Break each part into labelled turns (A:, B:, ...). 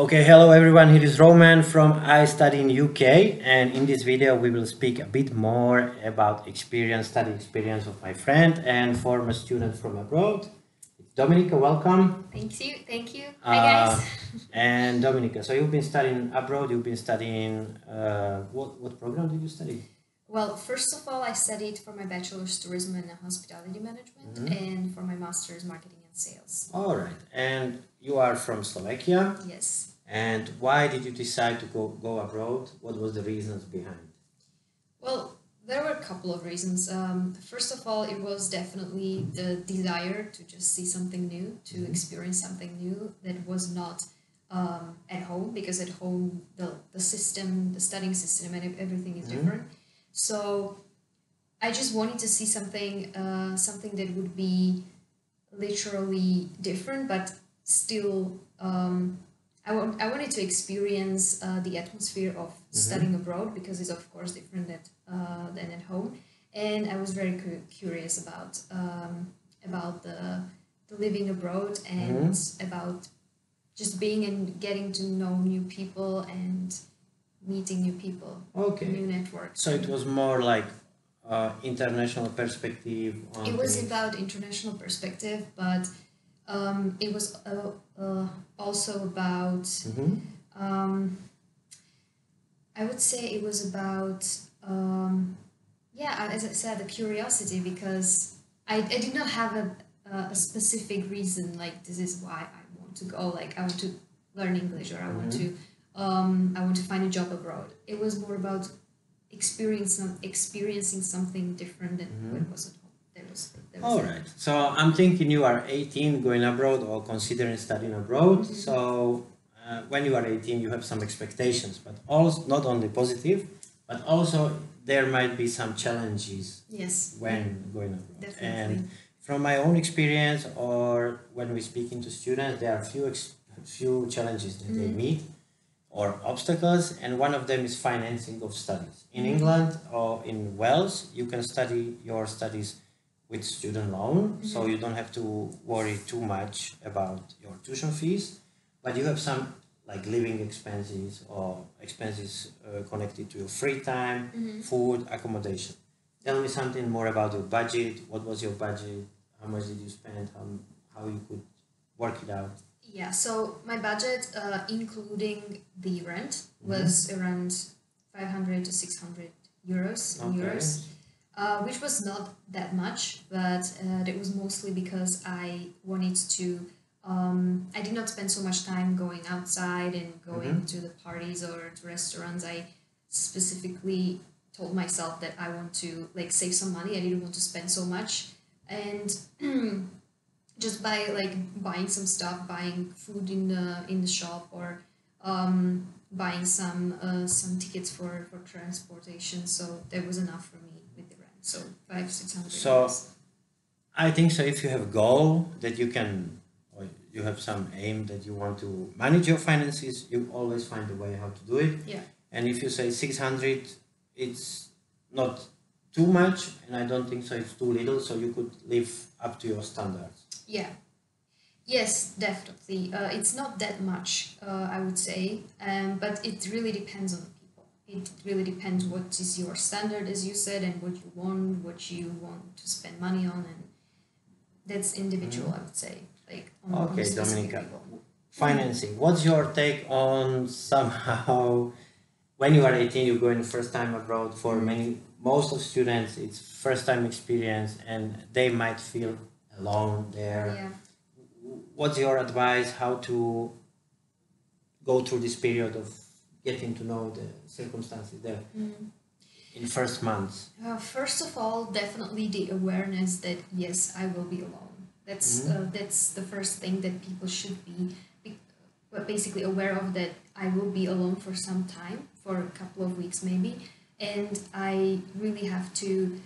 A: Okay, hello everyone, here is Roman from IStudyInUK, and in this video we will speak a bit more about study experience of my friend and former student from abroad. It's Dominica, welcome.
B: Thank you. Hi guys.
A: And Dominica, so you've been studying abroad, you've been studying, what program did you study?
B: Well, first of all, I studied for my bachelor's tourism and hospitality management and for my master's marketing and sales.
A: All right, and you are from Slovakia?
B: Yes.
A: And why did you decide to go abroad? What was the reasons behind?
B: Well, there were a couple of reasons. First of all, it was definitely the desire to just see something new, to experience something new that was not at home, because at home the system, the studying system and everything is different. So I just wanted to see something that would be literally different, but still I wanted to experience the atmosphere of studying abroad, because it's of course different than at home, and I was very curious about the living abroad and about just being and getting to know new people and meeting new people.
A: Okay.
B: New networks.
A: So it was more like international perspective.
B: It was about international perspective, but it was also about, I would say it was about, as I said, the curiosity, because I did not have a specific reason, like this is why I want to go, like I want to learn English, or I want to find a job abroad. It was more about experiencing something different than what was at home.
A: All right. So I'm thinking you are 18 going abroad or considering studying abroad. So when you are 18, you have some expectations, but also not only positive, but also there might be some challenges.
B: Yes.
A: When going abroad.
B: Definitely.
A: And from my own experience, or when we speak to students, there are few challenges that they meet, or obstacles, and one of them is financing of studies. In England or in Wales, you can study your studies with student loan, so you don't have to worry too much about your tuition fees, but you have some like living expenses or expenses connected to your free time, food, accommodation. Tell me something more about your budget. What was your budget? How much did you spend? How you could work it out?
B: Yeah, so my budget, including the rent, was around 500 to 600 euros in euros, which was not that much, but it was mostly because I wanted to. I did not spend so much time going outside and going to the parties or to restaurants. I specifically told myself that I want to like save some money. I didn't want to spend so much, and just by like buying some stuff, buying food in the shop, or buying some tickets for transportation. So that was enough for me with the rent. So 500-600.
A: So I think so. If you have a goal that you can, or you have some aim that you want to manage your finances, you always find a way how to do it.
B: Yeah.
A: And if you say 600, it's not too much, and I don't think so it's too little, so you could live up to your standards.
B: Yeah. Yes, definitely. It's not that much, I would say, but it really depends on the people. It really depends what is your standard, as you said, and what you want to spend money on, and that's individual, I would say. Like on
A: Okay,
B: specific
A: Dominica,
B: people.
A: financing. What's your take on somehow when you are 18, you're going first time abroad? For most of students, it's first time experience, and they might feel alone there.
B: Yeah.
A: What's your advice how to go through this period of getting to know the circumstances there in first months?
B: First of all, definitely the awareness that yes, I will be alone. That's the first thing that people should be basically aware of, that I will be alone for some time, for a couple of weeks maybe, and I really have to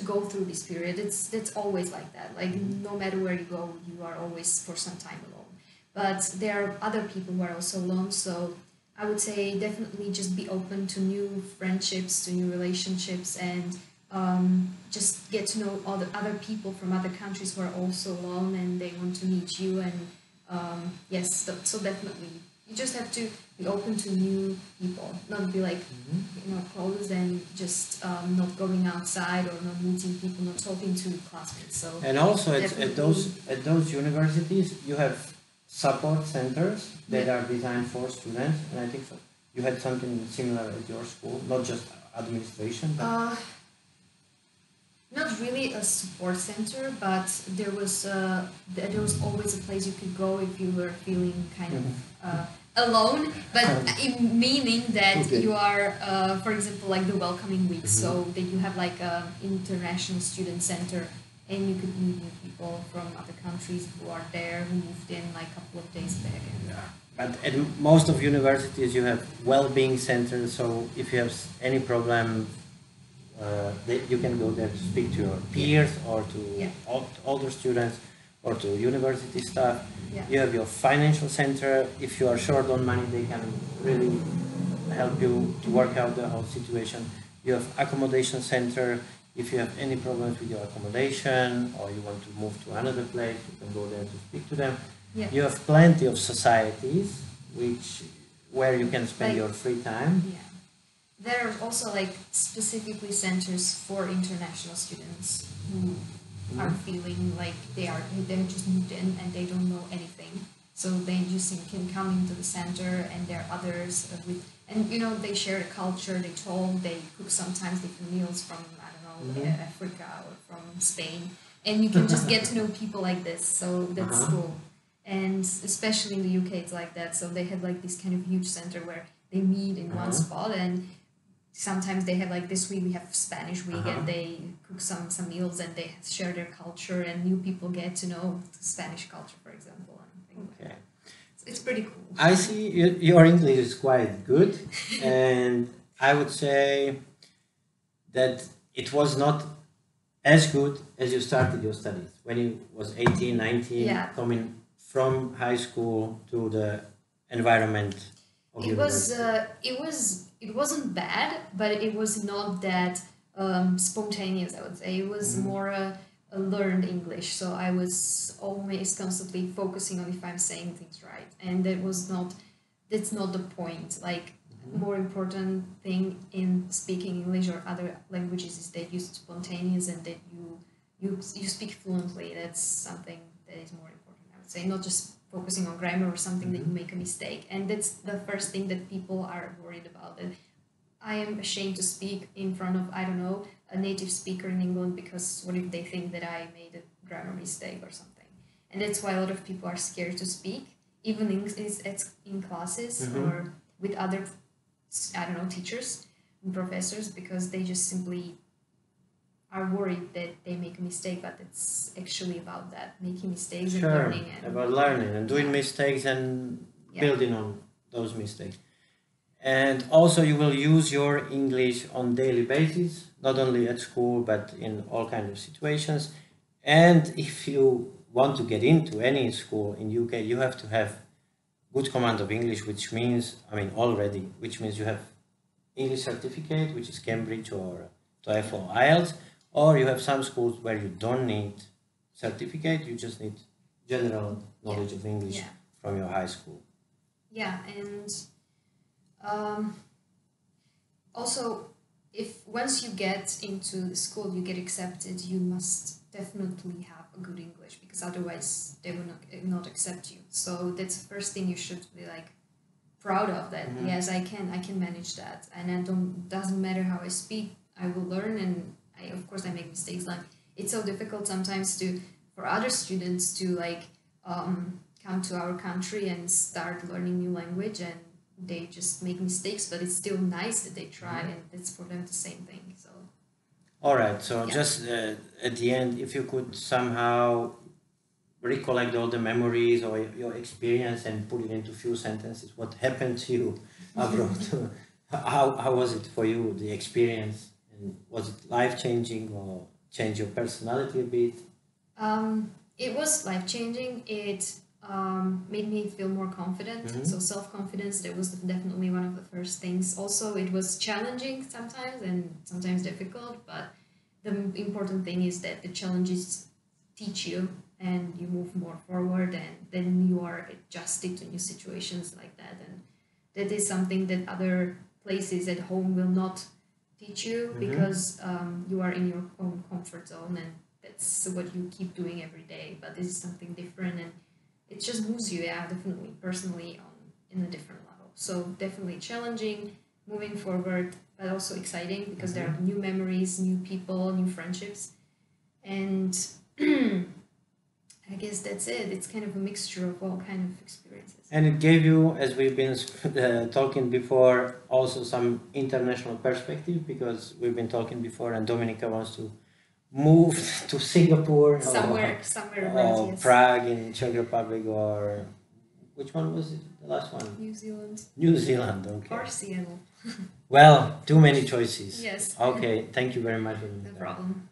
B: go through this period. That's always like that. Like no matter where you go, you are always for some time alone. But there are other people who are also alone. So I would say definitely just be open to new friendships, to new relationships, and just get to know all the other people from other countries who are also alone and they want to meet you, and yes, so definitely you just have to be open to new people, not be like closed and just not going outside or not meeting people, not talking to classmates. So
A: And also
B: definitely,
A: at those universities you have support centers that
B: yeah.
A: are designed for students, and I think so. You had something similar at your school, not just administration, but
B: Not really a support center, but there was always a place you could go if you were feeling kind of alone. But in meaning that
A: Okay.
B: you are, for example, like the welcoming week, so that you have like a international student center, and you could meet new people from other countries who are there, who moved in like a couple of days back. And,
A: but at most of universities you have well-being centers, so if you have any problem, you can go there to speak to your peers or to older students or to university staff.
B: Yeah.
A: You have your financial center. If you are short on money, they can really help you to work out the whole situation. You have accommodation center. If you have any problems with your accommodation or you want to move to another place, you can go there to speak to them.
B: Yeah.
A: You have plenty of societies where you can spend
B: Like,
A: your free time.
B: Yeah. There are also like specifically centers for international students who are feeling like they're just moved in and they don't know anything. So they just can come into the center, and there are others they share the culture. They cook sometimes different meals from Africa or from Spain, and you can just get to know people like this. So that's cool. And especially in the UK, it's like that. So they have like this kind of huge center where they meet in one spot, and sometimes they have like this week we have Spanish week, and they cook some meals and they share their culture, and new people get to know Spanish culture, for example.
A: Okay.
B: It's pretty cool.
A: I see your English is quite good, and I would say that it was not as good as you started your studies when you was 18, 19, coming from high school to the environment of university.
B: It wasn't bad, but it was not that spontaneous, I would say. It was more a learned English, so I was always constantly focusing on if I'm saying things right, and that's not the point. Like, more important thing in speaking English or other languages is that you're spontaneous and that you speak fluently. That's something that is more important, I would say, not just focusing on grammar or something that you make a mistake. And that's the first thing that people are worried about. And I am ashamed to speak in front of, I don't know, a native speaker in England, because what if they think that I made a grammar mistake or something? And that's why a lot of people are scared to speak, even in classes or with other, I don't know, teachers and professors, because they just simply are worried that they make a mistake, but it's actually about that, making mistakes and learning.
A: About learning and doing mistakes and building on those mistakes. And also you will use your English on daily basis, not only at school, but in all kinds of situations. And if you want to get into any school in UK, you have to have good command of English, which means you have English certificate, which is Cambridge or TOEFL or IELTS, or you have some schools where you don't need certificate, you just need general knowledge of English from your high school.
B: Yeah, and also, if once you get into the school, you get accepted, you must definitely have a good English, because otherwise they will not accept you. So that's the first thing you should be like proud of, that yes, I can manage that, and doesn't matter how I speak, I will learn. And of course I make mistakes. Like, it's so difficult sometimes for other students to come to our country and start learning new language, and they just make mistakes, but it's still nice that they try, and it's for them the same thing. So
A: all right, so just at the end, if you could somehow recollect all the memories or your experience and put it into few sentences, what happened to you abroad? How was it for you, the experience? And was it life-changing or change your personality a bit?
B: It was life-changing. It made me feel more confident. So self-confidence, that was definitely one of the first things. Also, it was challenging sometimes and sometimes difficult, but the important thing is that the challenges teach you and you move more forward, and then you are adjusted to new situations like that. And that is something that other places at home will not teach you, because you are in your own comfort zone, and that's what you keep doing every day. But this is something different, and it just moves you, definitely, personally, in a different level. So definitely challenging, moving forward, but also exciting, because there are new memories, new people, new friendships. And I guess that's it. It's kind of a mixture of all kind of experiences.
A: And it gave you, as we've been talking before, also some international perspective, because we've been talking before, and Dominika wants to move to Singapore
B: somewhere
A: or
B: yes.
A: Prague in Czech Republic, or which one was it? The last one?
B: New Zealand.
A: New Zealand, okay.
B: Or Seattle.
A: Well, too many choices.
B: Yes.
A: Okay, thank you very much.
B: No problem.